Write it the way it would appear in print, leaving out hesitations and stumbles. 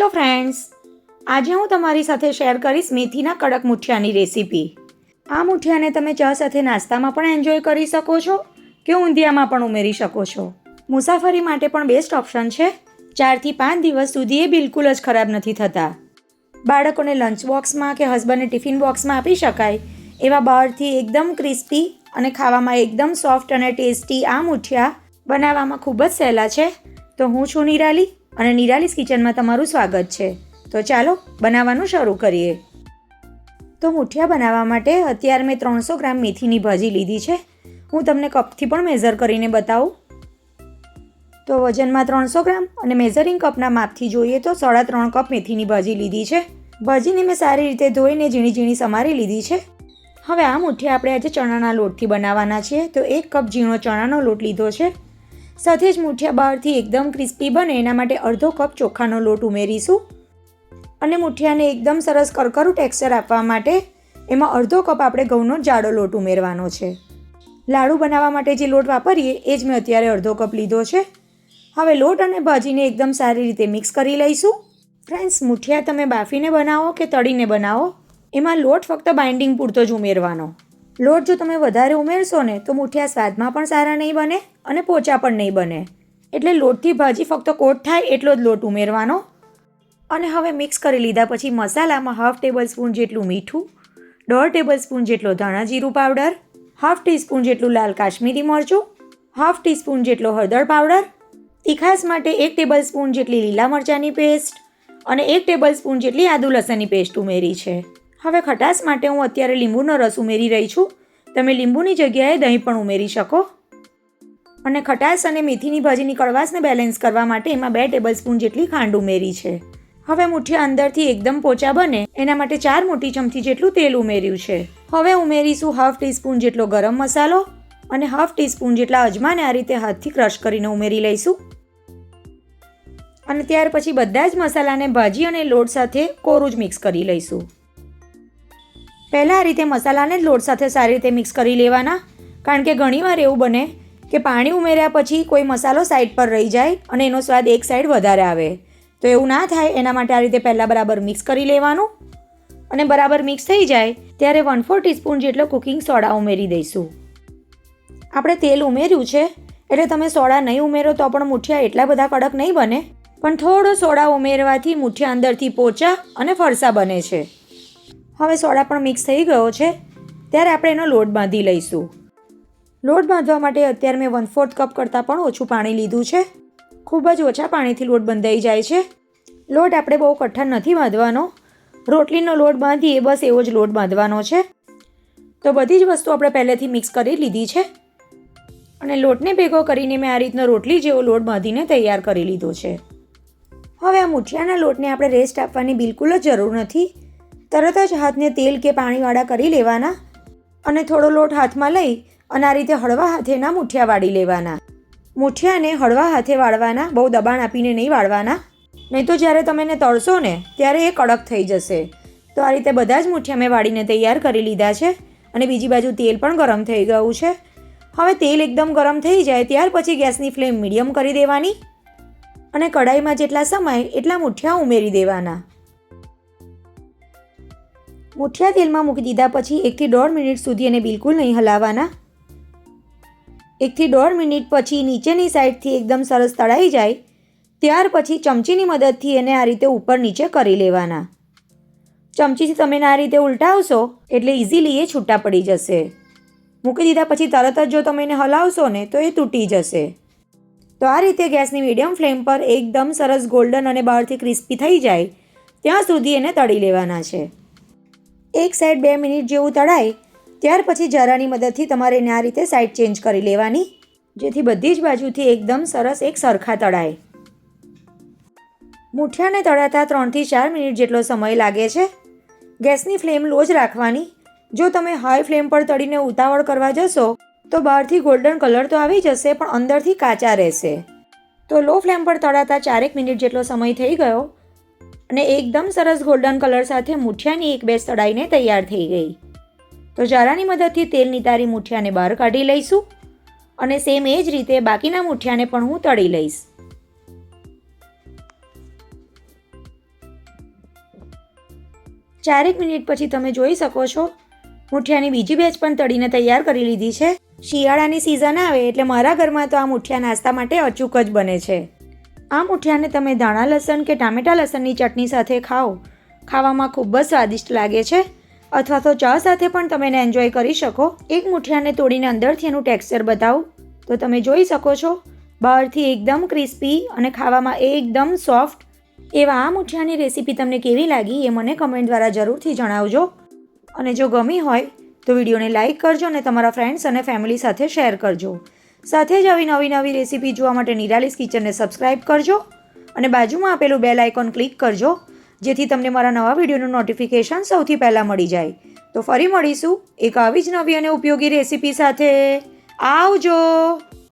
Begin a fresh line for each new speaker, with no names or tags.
Hello friends, આજે હું તમારી સાથે શેર કરીશ મેથીના કડક મુઠિયાની રેસીપી। આ મુઠિયાને તમે ચા સાથે નાસ્તામાં પણ એન્જોય કરી શકો છો કે ઊંધિયામાં પણ ઉમેરી શકો છો। મુસાફરી માટે પણ બેસ્ટ ઓપ્શન છે। 4 થી 5 દિવસ સુધી એ બિલકુલ જ ખરાબ નથી થતા। બાળકોને લંચ બોક્સમાં કે હસબન્ડને ટિફિન બોક્સમાં આપી શકાય એવા બહારથી એકદમ ક્રિસ્પી અને ખાવામાં એકદમ સોફ્ટ અને ટેસ્ટી આ મુઠિયા બનાવવામાં ખૂબ જ સહેલા છે। તો હું છું નિરાલી અને નિરાલીસ કિચનમાં તમારું સ્વાગત છે। તો ચાલો બનાવવાનું શરૂ કરીએ। તો મુઠિયા બનાવવા માટે અત્યારે મેં 300 ગ્રામ મેથીની ભાજી લીધી છે। હું તમને કપથી પણ મેઝર કરીને બતાવું। તો વજનમાં 300 ગ્રામ અને મેઝરિંગ કપના માપથી જોઈએ તો 3.5 કપ મેથીની ભાજી લીધી છે। ભાજીને મેં સારી રીતે ધોઈને ઝીણી ઝીણી સમારી લીધી છે। હવે આ મુઠિયા આપણે આજે ચણાના લોટથી બનાવવાના છીએ। તો 1 કપ ઝીણો ચણાનો લોટ લીધો છે। સાથે જ મુઠિયા બહારથી એકદમ ક્રિસ્પી બને એના માટે અડધો કપ ચોખાનો લોટ ઉમેરીશું અને મુઠિયાને એકદમ સરસ કરકરું ટેક્સચર આપવા માટે એમાં અડધો કપ આપણે ઘઉંનો જાડો લોટ ઉમેરવાનો છે। લાડુ બનાવવા માટે જે લોટ વાપરીએ એ જ મેં અત્યારે અડધો કપ લીધો છે। હવે લોટ અને ભાજીને એકદમ સારી રીતે મિક્સ કરી લઈશું। ફ્રેન્ડ્સ, મુઠિયા તમે બાફીને બનાવો કે તળીને બનાવો, એમાં લોટ ફક્ત બાઇન્ડિંગ પૂરતો જ ઉમેરવાનો। લોટ જો તમે વધારે ઉમેરશો ને તો મુઠિયા સ્વાદમાં પણ સારા નહીં બને અને પોચા પણ નહીં બને। એટલે લોટથી ભાજી ફક્ત કોટ થાય એટલો જ લોટ ઉમેરવાનો। અને હવે મિક્સ કરી લીધા પછી મસાલામાં 1/2 ટેબલ સ્પૂન જેટલું મીઠું, 1/2 ટેબલ સ્પૂન જેટલો ધાણા જીરું પાવડર, 1/2 ટીસ્પૂન જેટલું લાલ કાશ્મીરી મરચું, 1/2 ટીસ્પૂન જેટલો હળદર પાવડર, તીખાસ માટે 1 ટેબલ સ્પૂન જેટલી લીલા મરચાંની પેસ્ટ અને 1 ટેબલ સ્પૂન જેટલી આદુ લસણની પેસ્ટ ઉમેરી છે। હવે ખટાશ માટે હું અત્યારે લીંબુનો રસ ઉમેરી રહી છું। તમે લીંબુની જગ્યાએ દહીં પણ ઉમેરી શકો। અને ખટાશ અને મેથીની ભાજીની કડવાશને બેલેન્સ કરવા માટે એમાં 2 ટેબલ સ્પૂન જેટલી ખાંડ ઉમેરી છે। હવે મુઠિયા અંદરથી એકદમ પોચા બને એના માટે 4 મોટી ચમચી જેટલું તેલ ઉમેર્યું છે। હવે ઉમેરીશું 1/2 ટીસ્પૂન જેટલો ગરમ મસાલો અને 1/2 ટીસ્પૂન જેટલા અજમાને આ રીતે હાથથી ક્રશ કરીને ઉમેરી લઈશું। અને ત્યાર પછી બધા જ મસાલાને ભાજી અને લોટ સાથે કોરું જ મિક્સ કરી લઈશું। પહેલાં આ રીતે મસાલાને જ લોટ સાથે સારી રીતે મિક્સ કરી લેવાના, કારણ કે ઘણીવાર એવું બને કે પાણી ઉમેર્યા પછી કોઈ મસાલો સાઈડ પર રહી જાય અને એનો સ્વાદ એક સાઈડ વધારે આવે। તો એવું ના થાય એના માટે આ રીતે પહેલાં બરાબર મિક્સ કરી લેવાનું। અને બરાબર મિક્સ થઈ જાય ત્યારે 1/4 ટીસ્પૂન જેટલો કુકિંગ સોડા ઉમેરી દઈશું। આપણે તેલ ઉમેર્યું છે એટલે તમે સોડા નહીં ઉમેરો તો પણ મુઠિયા એટલા બધા કડક નહીં બને, પણ થોડો સોડા ઉમેરવાથી મુઠિયા અંદરથી પોચા અને ફરસા બને છે। હવે સોડા પણ મિક્સ થઈ ગયો છે ત્યારે આપણે એનો લોટ બાંધી લઈશું। લોટ બાંધવા માટે અત્યારે મેં 1/4 કપ કરતાં પણ ઓછું પાણી લીધું છે। ખૂબ જ ઓછા પાણીથી લોટ બંધાઈ જાય છે। લોટ આપણે બહુ કઠણ નથી બાંધવાનો, રોટલીનો લોટ બાંધીએ બસ એવો જ લોટ બાંધવાનો છે। તો બધી જ વસ્તુ આપણે પહેલેથી મિક્સ કરી લીધી છે અને લોટને ભેગો કરીને મેં આ રીતનો રોટલી જેવો લોટ બાંધીને તૈયાર કરી લીધો છે। હવે આ મુઠિયાના લોટને આપણે રેસ્ટ આપવાની બિલકુલ જ જરૂર નથી। તરત જ હાથને તેલ કે પાણીવાળા કરી લેવાના અને થોડો લોટ હાથમાં લઈ અને આ રીતે હળવા હાથેના મુઠિયા વાળી લેવાના। મુઠિયાને હળવા હાથે વાળવાના, બહુ દબાણ આપીને નહીં વાળવાના, નહીં તો જ્યારે તમે એને તળશો ને ત્યારે એ કડક થઈ જશે। તો આ રીતે બધા જ મુઠિયા મેં વાળીને તૈયાર કરી લીધા છે અને બીજી બાજુ તેલ પણ ગરમ થઈ ગયું છે। હવે તેલ એકદમ ગરમ થઈ જાય ત્યાર પછી ગેસની ફ્લેમ મીડિયમ કરી દેવાની અને કઢાઈમાં જેટલા સમાય એટલા મુઠિયા ઉમેરી દેવાના। મુઠિયા તેલમાં મૂકી દીધા પછી 1 થી 1.5 મિનિટ સુધી એને બિલકુલ નહીં હલાવવાના। 1 થી 1.5 મિનિટ પછી નીચેની સાઈડથી એકદમ સરસ તળાઈ જાય ત્યાર પછી ચમચીની મદદથી એને આ રીતે ઉપર નીચે કરી લેવાના। ચમચીથી તમે આ રીતે ઉલટાવશો એટલે ઇઝીલી એ છૂટા પડી જશે। મૂકી દીધા પછી તરત જ જો તમે એને હલાવશો ને તો એ તૂટી જશે। તો આ રીતે ગેસની મીડિયમ ફ્લેમ પર એકદમ સરસ ગોલ્ડન અને બહારથી ક્રિસ્પી થઈ જાય ત્યાં સુધી એને તળી લેવાના છે। એક સાઈડ 2 મિનિટ જેવું તળાય ત્યાર પછી જરાની મદદથી તમારે એને આ રીતે સાઈડ ચેન્જ કરી લેવાની, જેથી બધી જ બાજુથી એકદમ સરસ એક સરખા તળાય। મુઠિયાને તળાતા 3 થી 4 મિનિટ જેટલો સમય લાગે છે। ગેસની ફ્લેમ લો જ રાખવાની। જો તમે હાઈ ફ્લેમ પર તળીને ઉતાવળ કરવા જશો તો બહારથી ગોલ્ડન કલર તો આવી જશે પણ અંદરથી કાચા રહેશે। તો લો ફ્લેમ પર તળાતા 4 મિનિટ જેટલો સમય થઈ ગયો અને એકદમ સરસ ગોલ્ડન કલર સાથે મુઠિયાની એક બેચ તળાઈને તૈયાર થઈ ગઈ। તો જરાની મદદથી તેલ નિતારી મુઠિયાને બહાર કાઢી લઈશું અને સેમ એ જ રીતે બાકીના મુઠિયાને પણ હું તળી લઈશ। 4 મિનિટ પછી તમે જોઈ શકો છો મુઠિયાની બીજી બેચ પણ તળીને તૈયાર કરી લીધી છે. શિયાળાની સિઝન આવે એટલે મારા ઘરમાં તો આ મુઠિયા નાસ્તા માટે અચૂક જ બને છે. આ મુઠિયાને તમે ધાણા લસણ કે ટામેટા લસણની ચટણી સાથે ખાવામાં ખૂબ જ સ્વાદિષ્ટ લાગે છે. અથવા તો ચા સાથે પણ તમે એને એન્જોય કરી શકો. એક મુઠિયાને તોડીને અંદરથી એનું ટેક્સચર બતાવું તો તમે જોઈ શકો છો બહારથી એકદમ ક્રિસ્પી અને ખાવામાં એકદમ સોફ્ટ એવા આ મુઠિયાની રેસીપી તમને કેવી લાગી એ મને કમેન્ટ દ્વારા જરૂરથી જણાવજો. અને જો ગમી હોય તો વિડીયોને લાઇક કરજો અને તમારા ફ્રેન્ડ્સ અને ફેમિલી સાથે શેર કરજો. સાથે જ આવી નવી રેસીપી જોવા માટે નિરાલીસ કિચનને સબસ્ક્રાઇબ કરજો અને બાજુમાં આપેલું બેલ આઇકોન ક્લિક કરજો જેથી તમને મારા નવા વિડીયોનું નોટિફિકેશન સૌથી પહેલાં મળી જાય. તો ફરી મળીશું એક આવી જ નવી અને ઉપયોગી રેસીપી સાથે. આવજો.